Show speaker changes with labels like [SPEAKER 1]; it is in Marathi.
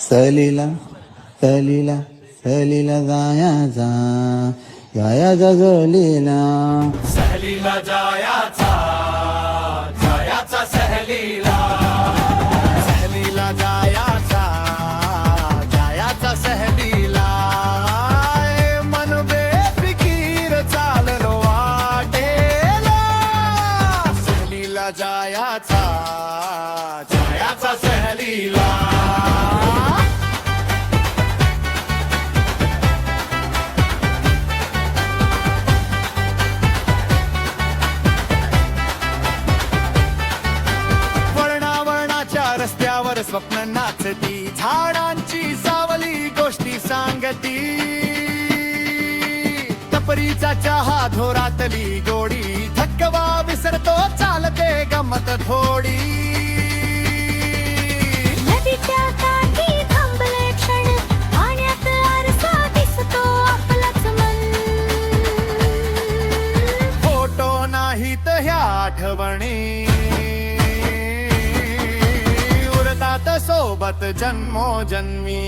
[SPEAKER 1] सहलीला सहलीला सहलीला जायाचा जायाचा सहलीला.
[SPEAKER 2] सहलीला जायाचा जायाचा सहलीला. सहलीला जायाचा जायाचा सहलीला. मन बेफिकीर चाललो वाटेला. सहलीला जायाचा जायाचा सहलीला. रस्त्यावर स्वप्न नाचती, झाडांची सावली गोष्टी सांगती. टपरीचा चहा धोरातली गोडी, थकवा विसरतो चालते गमत थोडी.
[SPEAKER 3] नदीच्या काठी थांबले क्षण, पाण्यात आरसा दिसतो आपलाच मन.
[SPEAKER 2] फोटो नाहीत ह्या आठवणी, सोबत जन्मोजन्मी.